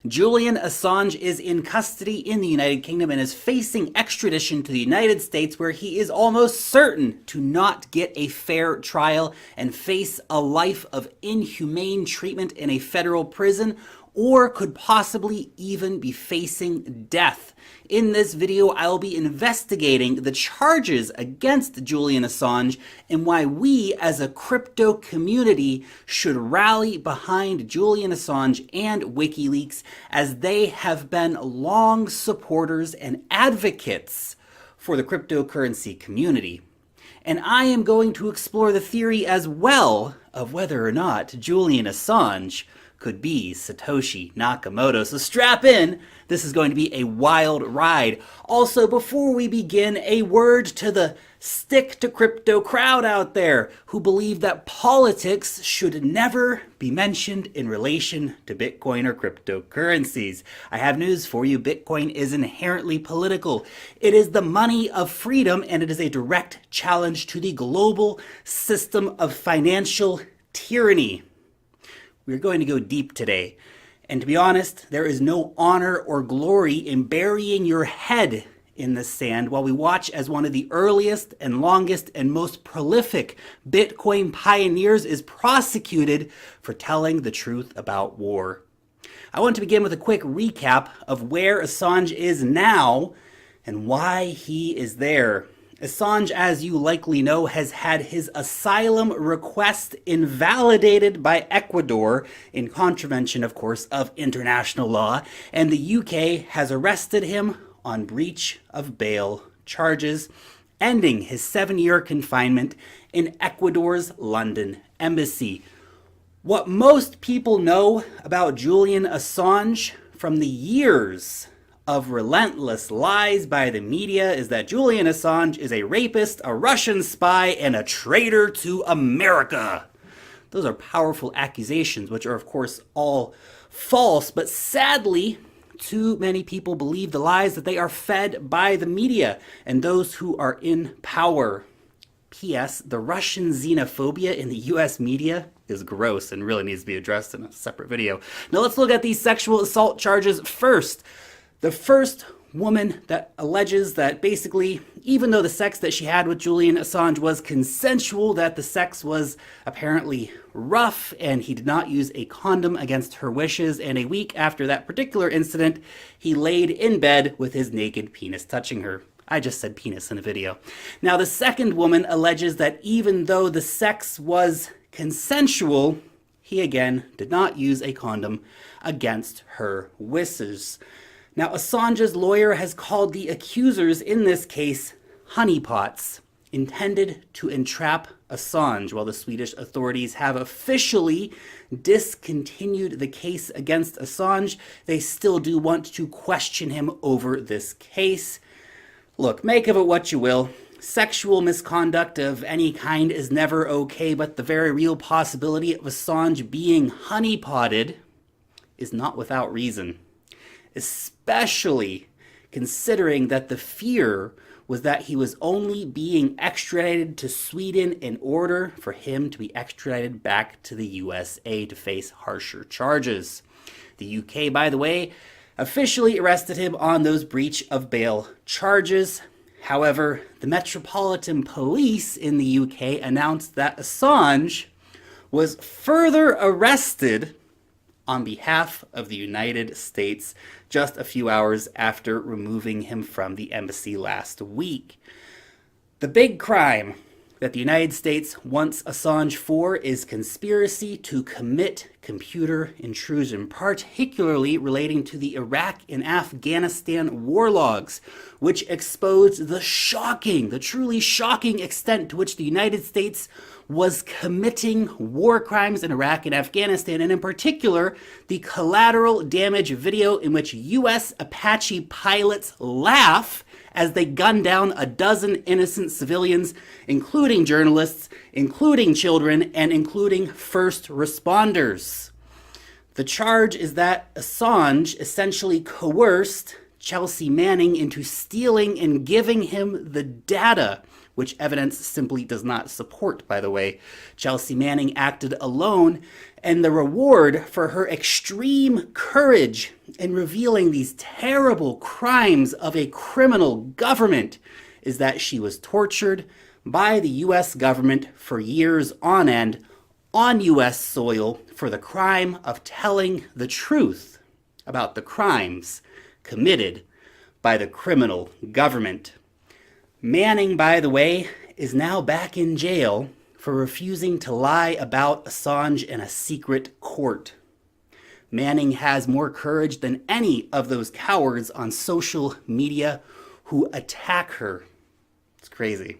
Julian Assange is in custody in the United Kingdom and is facing extradition to the United States, where he is almost certain to not get a fair trial and face a life of inhumane treatment in a federal prison, or could possibly even be facing death. In this video, I'll be investigating the charges against Julian Assange and why we as a crypto community should rally behind Julian Assange and WikiLeaks, as they have been long supporters and advocates for the cryptocurrency community. And I am going to explore the theory as well of whether or not Julian Assange could be Satoshi Nakamoto. So strap in, this is going to be a wild ride. Also, before we begin, a word to the stick to crypto crowd out there who believe that politics should never be mentioned in relation to Bitcoin or cryptocurrencies. I have news for you. Bitcoin is inherently political. It is the money of freedom, and it is a direct challenge to the global system of financial tyranny. We're going to go deep today. And to be honest, there is no honor or glory in burying your head in the sand while we watch as one of the earliest and longest and most prolific Bitcoin pioneers is prosecuted for telling the truth about war. I want to begin with a quick recap of where Assange is now and why he is there. Assange, as you likely know, has had his asylum request invalidated by Ecuador in contravention, of course, of international law, and the UK has arrested him on breach of bail charges, ending his 7-year confinement in Ecuador's London embassy. What most people know about Julian Assange from the years of relentless lies by the media is that Julian Assange is a rapist, a Russian spy, and a traitor to America. Those are powerful accusations, which are, of course, all false, but sadly, too many people believe the lies that they are fed by the media and those who are in power. P.S. The Russian xenophobia in the U.S. media is gross and really needs to be addressed in a separate video. Now let's look at these sexual assault charges first. The first woman that alleges that basically, even though the sex that she had with Julian Assange was consensual, that the sex was apparently rough and he did not use a condom against her wishes, and a week after that particular incident, he laid in bed with his naked penis touching her. I just said penis in the video. Now, the second woman alleges that even though the sex was consensual, he again did not use a condom against her wishes. Now, Assange's lawyer has called the accusers in this case honeypots, intended to entrap Assange. While the Swedish authorities have officially discontinued the case against Assange, they still do want to question him over this case. Look, make of it what you will. Sexual misconduct of any kind is never okay, but the very real possibility of Assange being honeypotted is not without reason, especially considering that the fear was that he was only being extradited to Sweden in order for him to be extradited back to the USA to face harsher charges. The UK, by the way, officially arrested him on those breach of bail charges. However, the Metropolitan Police in the UK announced that Assange was further arrested on behalf of the United States just a few hours after removing him from the embassy last week. The big crime that the United States wants Assange for is conspiracy to commit computer intrusion, particularly relating to the Iraq and Afghanistan war logs, which exposed the truly shocking extent to which the United States was committing war crimes in Iraq and Afghanistan, and in particular, the collateral damage video in which U.S. Apache pilots laugh as they gun down a dozen innocent civilians, including journalists, including children, and including first responders. The charge is that Assange essentially coerced Chelsea Manning into stealing and giving him the data which evidence simply does not support, by the way. Chelsea Manning acted alone, and the reward for her extreme courage in revealing these terrible crimes of a criminal government is that she was tortured by the US government for years on end on US soil for the crime of telling the truth about the crimes committed by the criminal government. Manning, by the way, is now back in jail for refusing to lie about Assange in a secret court. Manning has more courage than any of those cowards on social media who attack her. It's crazy.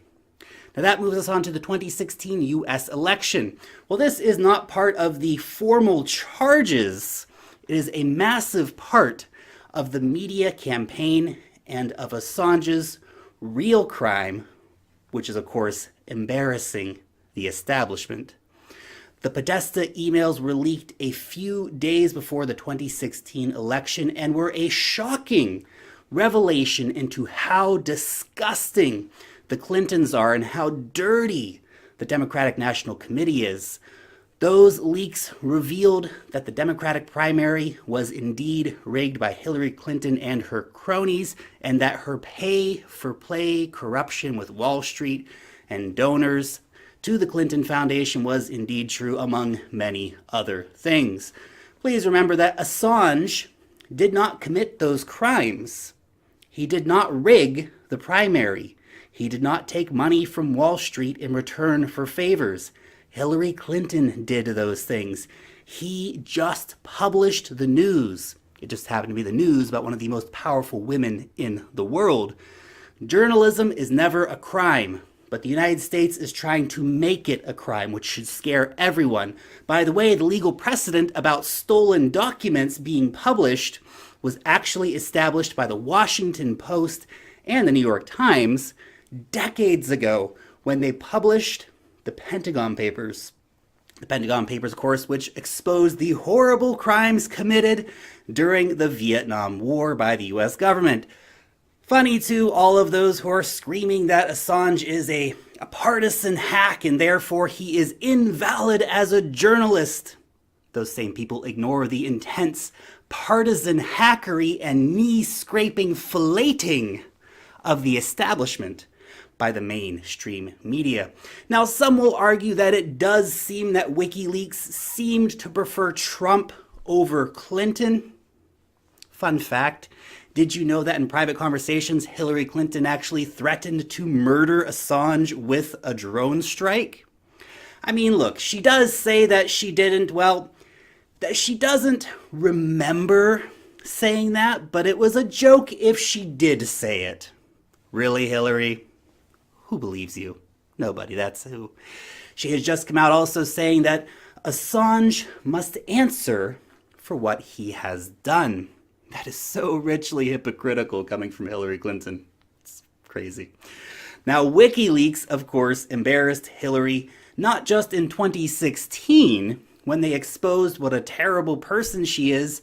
Now that moves us on to the 2016 US election. Well, this is not part of the formal charges. It is a massive part of the media campaign and of Assange's real crime, which is, of course, embarrassing the establishment. The Podesta emails were leaked a few days before the 2016 election and were a shocking revelation into how disgusting the Clintons are and how dirty the Democratic National Committee is. Those leaks revealed that the Democratic primary was indeed rigged by Hillary Clinton and her cronies, and that her pay-for-play corruption with Wall Street and donors to the Clinton Foundation was indeed true, among many other things. Please remember that Assange did not commit those crimes. He did not rig the primary. He did not take money from Wall Street in return for favors. Hillary Clinton did those things. He just published the news. It just happened to be the news about one of the most powerful women in the world. Journalism is never a crime, but the United States is trying to make it a crime, which should scare everyone. By the way, the legal precedent about stolen documents being published was actually established by the Washington Post and the New York Times decades ago when they published the Pentagon Papers. The Pentagon Papers, of course, which exposed the horrible crimes committed during the Vietnam War by the US government. Funny to all of those who are screaming that Assange is a partisan hack and therefore he is invalid as a journalist. Those same people ignore the intense partisan hackery and knee-scraping filleting of the establishment by the mainstream media. Now, some will argue that it does seem that WikiLeaks seemed to prefer Trump over Clinton. Fun fact, did you know that in private conversations, Hillary Clinton actually threatened to murder Assange with a drone strike? I mean, look, she does say that she didn't, that she doesn't remember saying that, but it was a joke if she did say it. Really, Hillary? Who believes you? Nobody, that's who. She has just come out also saying that Assange must answer for what he has done. That is so richly hypocritical coming from Hillary Clinton. It's crazy. Now, WikiLeaks, of course, embarrassed Hillary not just in 2016 when they exposed what a terrible person she is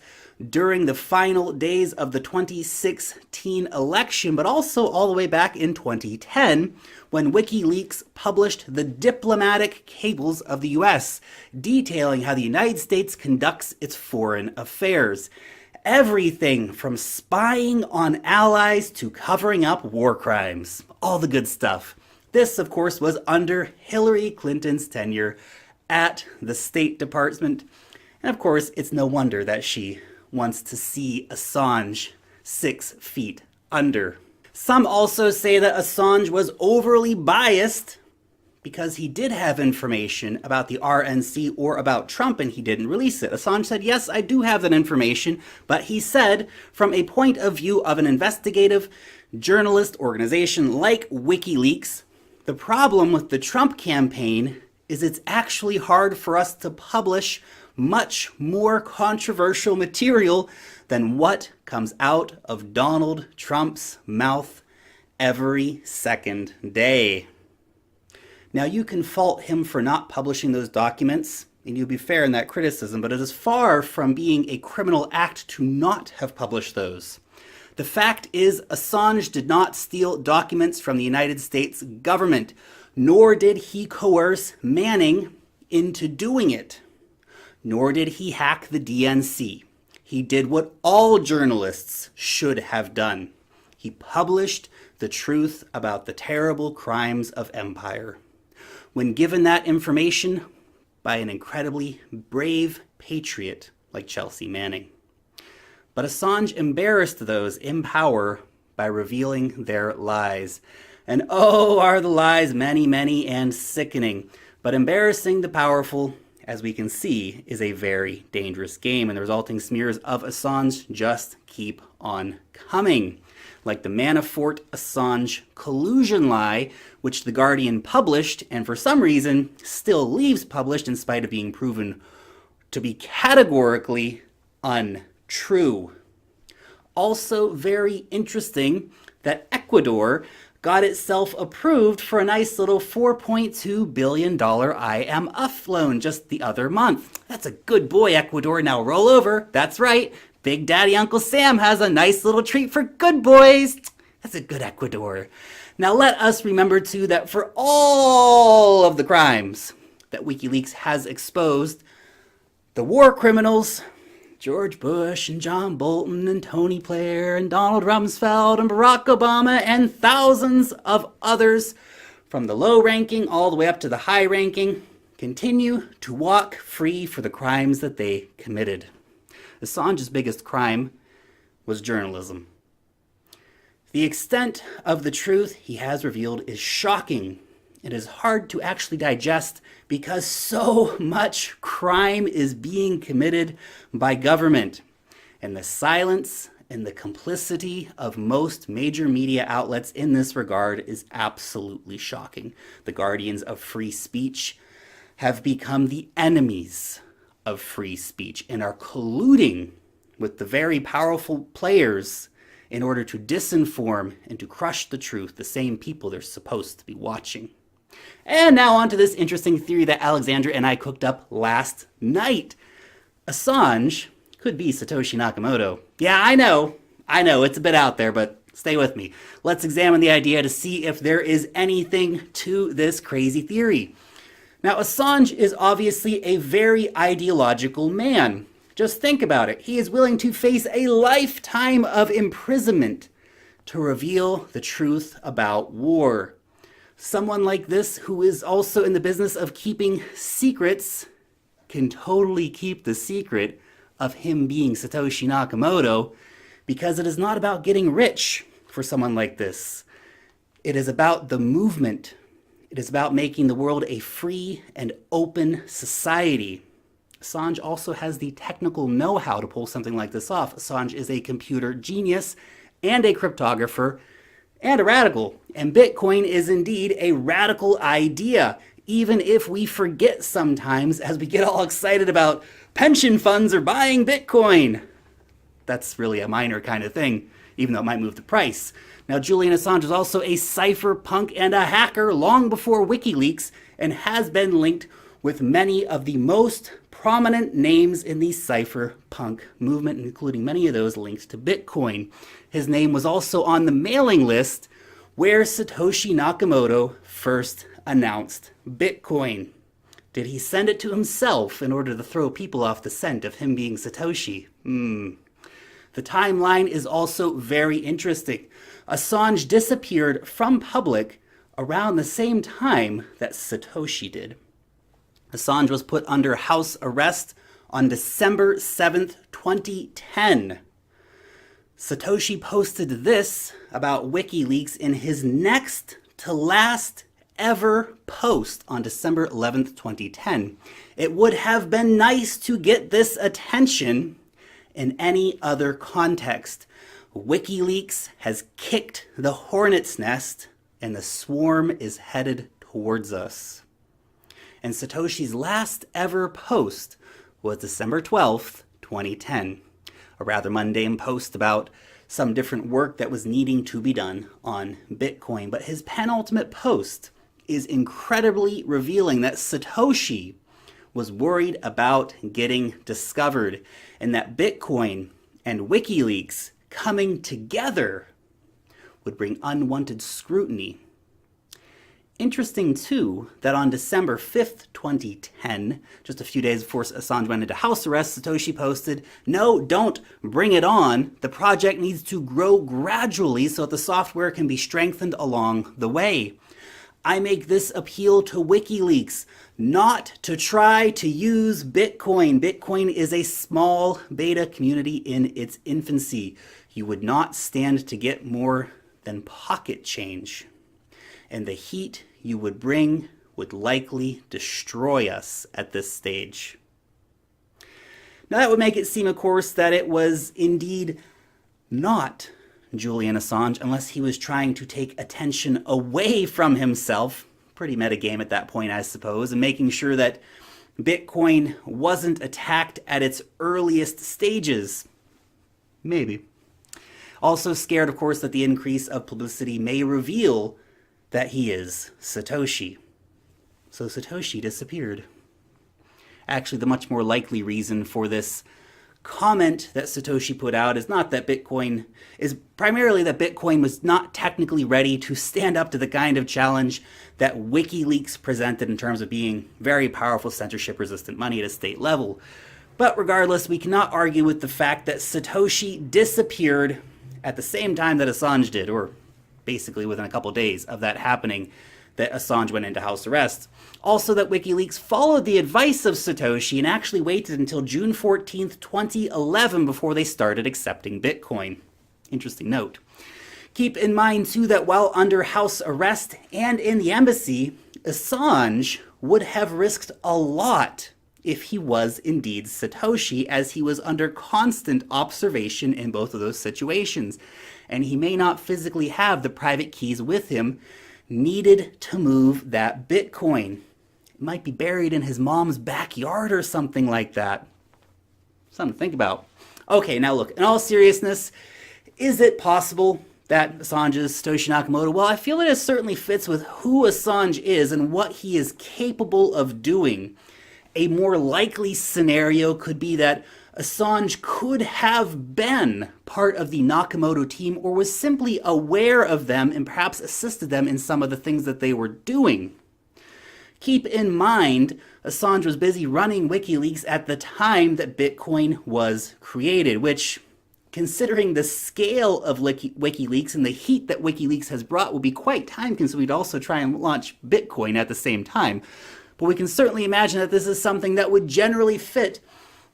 during the final days of the 2016 election, but also all the way back in 2010 when WikiLeaks published the diplomatic cables of the US, detailing how the United States conducts its foreign affairs. Everything from spying on allies to covering up war crimes. All the good stuff. This, of course, was under Hillary Clinton's tenure at the State Department. And of course, it's no wonder that she wants to see Assange 6 feet under. Some also say that Assange was overly biased because he did have information about the RNC or about Trump and he didn't release it. Assange said, yes, I do have that information, but he said from a point of view of an investigative journalist organization like WikiLeaks, the problem with the Trump campaign is it's actually hard for us to publish much more controversial material than what comes out of Donald Trump's mouth every second day. Now, you can fault him for not publishing those documents, and you'll be fair in that criticism, but it is far from being a criminal act to not have published those. The fact is, Assange did not steal documents from the United States government, nor did he coerce Manning into doing it, nor did he hack the DNC. He did what all journalists should have done. He published the truth about the terrible crimes of empire. When given that information by an incredibly brave patriot like Chelsea Manning. But Assange embarrassed those in power by revealing their lies. And oh, are the lies many, many and sickening. But embarrassing the powerful, as we can see, is a very dangerous game, and the resulting smears of Assange just keep on coming. Like the Manafort-Assange collusion lie, which The Guardian published, and for some reason still leaves published in spite of being proven to be categorically untrue. Also very interesting that Ecuador got itself approved for a nice little $4.2 billion IMF loan just the other month. That's a good boy, Ecuador. Now roll over. That's right. Big Daddy Uncle Sam has a nice little treat for good boys. That's a good Ecuador. Now let us remember too that for all of the crimes that WikiLeaks has exposed, the war criminals, George Bush and John Bolton and Tony Blair and Donald Rumsfeld and Barack Obama and thousands of others, from the low-ranking all the way up to the high-ranking, continue to walk free for the crimes that they committed. Assange's biggest crime was journalism. The extent of the truth he has revealed is shocking. It is hard to actually digest because so much crime is being committed by government. And the silence and the complicity of most major media outlets in this regard is absolutely shocking. The guardians of free speech have become the enemies of free speech and are colluding with the very powerful players in order to disinform and to crush the truth, the same people they're supposed to be watching. And now on to this interesting theory that Alexandra and I cooked up last night. Assange could be Satoshi Nakamoto. Yeah, I know, it's a bit out there, but stay with me. Let's examine the idea to see if there is anything to this crazy theory. Now, Assange is obviously a very ideological man. Just think about it. He is willing to face a lifetime of imprisonment to reveal the truth about war. Someone like this, who is also in the business of keeping secrets, can totally keep the secret of him being Satoshi Nakamoto, because it is not about getting rich for someone like this. It is about the movement. It is about making the world a free and open society. Assange also has the technical know-how to pull something like this off. Assange is a computer genius and a cryptographer and a radical. And Bitcoin is indeed a radical idea, even if we forget sometimes as we get all excited about pension funds are buying Bitcoin. That's really a minor kind of thing, even though it might move the price. Now, Julian Assange was also a cypherpunk and a hacker long before WikiLeaks, and has been linked with many of the most prominent names in the cypherpunk movement, including many of those linked to Bitcoin. His name was also on the mailing list where Satoshi Nakamoto first announced Bitcoin. Did he send it to himself in order to throw people off the scent of him being Satoshi? The timeline is also very interesting. Assange disappeared from public around the same time that Satoshi did. Assange was put under house arrest on December 7th, 2010. Satoshi posted this about WikiLeaks in his next to last ever post on December 11th, 2010. It would have been nice to get this attention in any other context. WikiLeaks has kicked the hornet's nest and the swarm is headed towards us. And Satoshi's last ever post was December 12th, 2010. A rather mundane post about some different work that was needing to be done on Bitcoin. But his penultimate post is incredibly revealing that Satoshi was worried about getting discovered and that Bitcoin and WikiLeaks coming together would bring unwanted scrutiny. Interesting, too, that on December 5th, 2010, just a few days before Assange went into house arrest, Satoshi posted, "No, don't bring it on. The project needs to grow gradually so that the software can be strengthened along the way. I make this appeal to WikiLeaks, not to try to use Bitcoin. Bitcoin is a small beta community in its infancy. You would not stand to get more than pocket change. And the heat you would bring would likely destroy us at this stage." Now that would make it seem, of course, that it was indeed not Julian Assange, unless he was trying to take attention away from himself. Pretty metagame at that point, I suppose, and making sure that Bitcoin wasn't attacked at its earliest stages. Maybe. Also scared, of course, that the increase of publicity may reveal that he is Satoshi. So Satoshi disappeared. Actually, the much more likely reason for this comment that Satoshi put out is primarily that Bitcoin was not technically ready to stand up to the kind of challenge that WikiLeaks presented in terms of being very powerful censorship-resistant money at a state level. But regardless, we cannot argue with the fact that Satoshi disappeared at the same time that Assange did, or basically within a couple days of that happening, that Assange went into house arrest. Also that WikiLeaks followed the advice of Satoshi and actually waited until June 14th, 2011 before they started accepting Bitcoin. Interesting note. Keep in mind, too, that while under house arrest and in the embassy, Assange would have risked a lot if he was indeed Satoshi, as he was under constant observation in both of those situations. And he may not physically have the private keys with him needed to move that Bitcoin. It might be buried in his mom's backyard or something like that. Something to think about. Okay, now look, in all seriousness, is it possible that Assange is Satoshi Nakamoto? Well, I feel that it certainly fits with who Assange is and what he is capable of doing. A more likely scenario could be that Assange could have been part of the Nakamoto team or was simply aware of them and perhaps assisted them in some of the things that they were doing. Keep in mind, Assange was busy running WikiLeaks at the time that Bitcoin was created, which, considering the scale of WikiLeaks and the heat that WikiLeaks has brought, will be quite time-consuming to also try and launch Bitcoin at the same time. But we can certainly imagine that this is something that would generally fit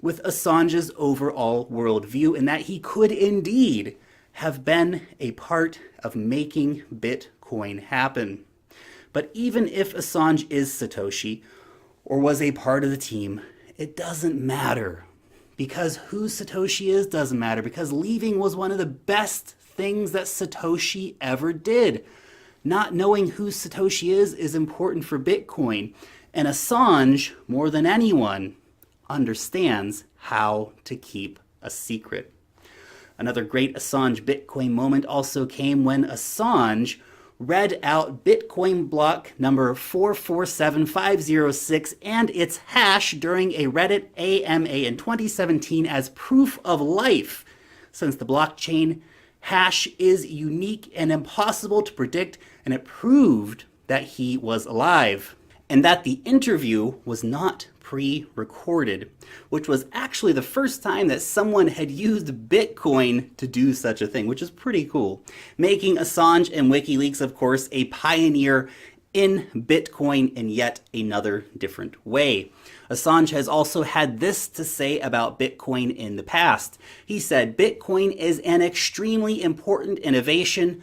with Assange's overall worldview, and that he could indeed have been a part of making Bitcoin happen. But even if Assange is Satoshi, or was a part of the team, it doesn't matter. Because who Satoshi is doesn't matter, because leaving was one of the best things that Satoshi ever did. Not knowing who Satoshi is important for Bitcoin. And Assange, more than anyone, understands how to keep a secret. Another great Assange Bitcoin moment also came when Assange read out Bitcoin block number 447506 and its hash during a Reddit AMA in 2017 as proof of life, since the blockchain hash is unique and impossible to predict, and it proved that he was alive. And that the interview was not pre-recorded, which was actually the first time that someone had used Bitcoin to do such a thing, which is pretty cool. Making Assange and WikiLeaks, of course, a pioneer in Bitcoin in yet another different way. Assange has also had this to say about Bitcoin in the past. He said, "Bitcoin is an extremely important innovation,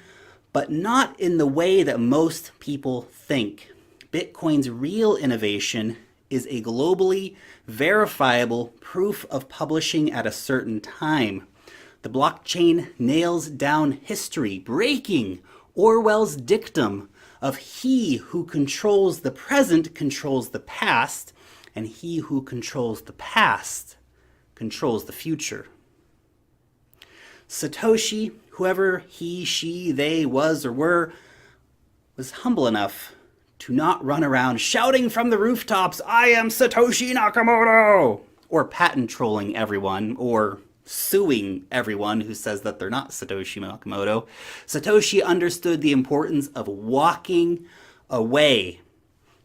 but not in the way that most people think. Bitcoin's real innovation is a globally verifiable proof of publishing at a certain time. The blockchain nails down history, breaking Orwell's dictum of he who controls the present controls the past, and he who controls the past controls the future." Satoshi, whoever he, she, they was or were, was humble enough to not run around shouting from the rooftops, "I am Satoshi Nakamoto!" or patent trolling everyone, or suing everyone who says that they're not Satoshi Nakamoto. Satoshi understood the importance of walking away,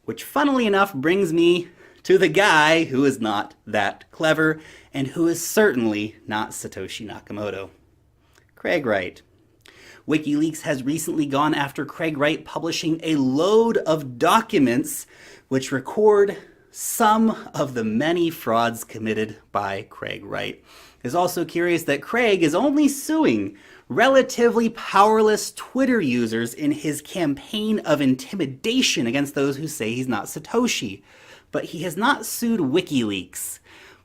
which funnily enough brings me to the guy who is not that clever and who is certainly not Satoshi Nakamoto. Craig Wright. WikiLeaks has recently gone after Craig Wright, publishing a load of documents which record some of the many frauds committed by Craig Wright. It's also curious that Craig is only suing relatively powerless Twitter users in his campaign of intimidation against those who say he's not Satoshi. But he has not sued WikiLeaks.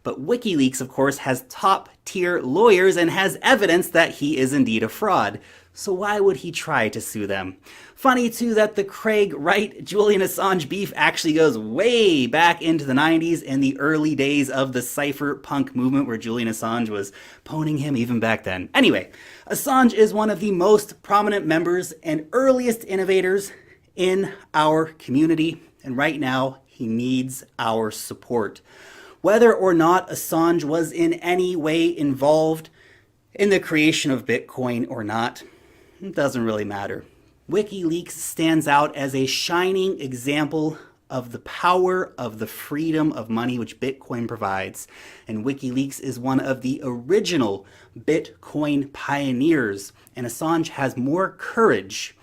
But WikiLeaks, of course, has top-tier lawyers and has evidence that he is indeed a fraud. So why would he try to sue them? Funny, too, that the Craig Wright Julian Assange beef actually goes way back into the 90s and the early days of the cypherpunk movement, where Julian Assange was pwning him even back then. Anyway, Assange is one of the most prominent members and earliest innovators in our community, and right now he needs our support. Whether or not Assange was in any way involved in the creation of Bitcoin or not, it doesn't really matter. WikiLeaks stands out as a shining example of the power of the freedom of money which Bitcoin provides. And WikiLeaks is one of the original Bitcoin pioneers. And Assange has more courage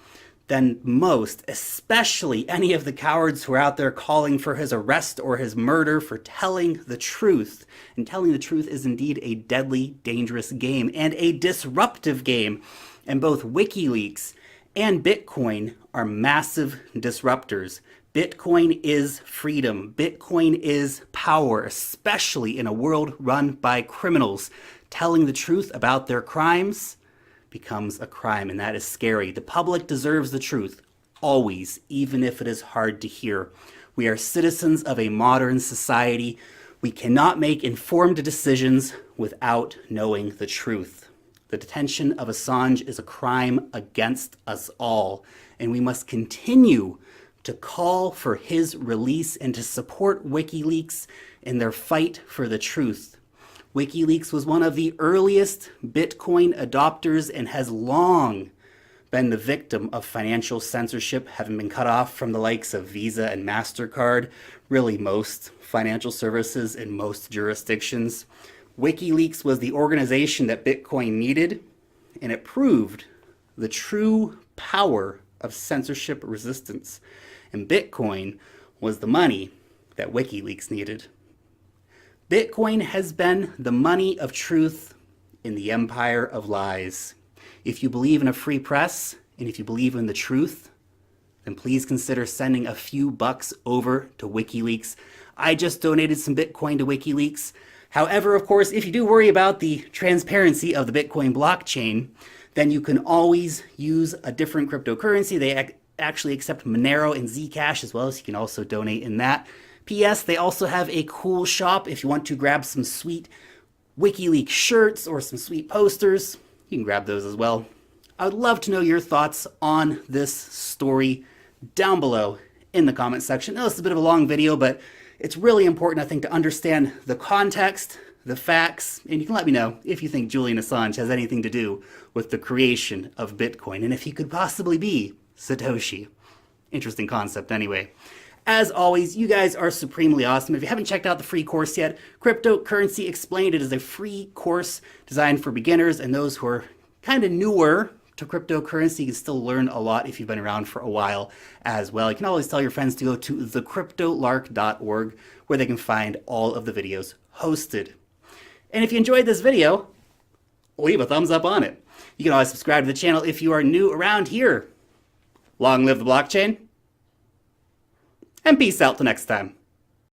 than most, especially any of the cowards who are out there calling for his arrest or his murder for telling the truth. And telling the truth is indeed a deadly, dangerous game and a disruptive game. And both WikiLeaks and Bitcoin are massive disruptors. Bitcoin is freedom. Bitcoin is power, especially in a world run by criminals. Telling the truth about their crimes becomes a crime, and that is scary. The public deserves the truth, always, even if it is hard to hear. We are citizens of a modern society. We cannot make informed decisions without knowing the truth. The detention of Assange is a crime against us all, and we must continue to call for his release and to support WikiLeaks in their fight for the truth. WikiLeaks was one of the earliest Bitcoin adopters and has long been the victim of financial censorship, having been cut off from the likes of Visa and MasterCard, really most financial services in most jurisdictions. WikiLeaks was the organization that Bitcoin needed, and it proved the true power of censorship resistance. And Bitcoin was the money that WikiLeaks needed. Bitcoin has been the money of truth in the empire of lies. If you believe in a free press, and if you believe in the truth, then please consider sending a few bucks over to WikiLeaks. I just donated some Bitcoin to WikiLeaks. However, of course, if you do worry about the transparency of the Bitcoin blockchain, then you can always use a different cryptocurrency. They actually accept Monero and Zcash as well, so you can also donate in that. P.S. They also have a cool shop if you want to grab some sweet WikiLeaks shirts or some sweet posters. You can grab those as well. I would love to know your thoughts on this story down below in the comment section. I know this is a bit of a long video, but it's really important, I think, to understand the context, the facts, and you can let me know if you think Julian Assange has anything to do with the creation of Bitcoin, and if he could possibly be Satoshi. Interesting concept anyway. As always, you guys are supremely awesome. If you haven't checked out the free course yet, Cryptocurrency Explained, it is a free course designed for beginners and those who are kind of newer to cryptocurrency. You can still learn a lot if you've been around for a while as well. You can always tell your friends to go to thecryptolark.org, where they can find all of the videos hosted. And if you enjoyed this video, leave a thumbs up on it. You can always subscribe to the channel if you are new around here. Long live the blockchain, and peace out till next time.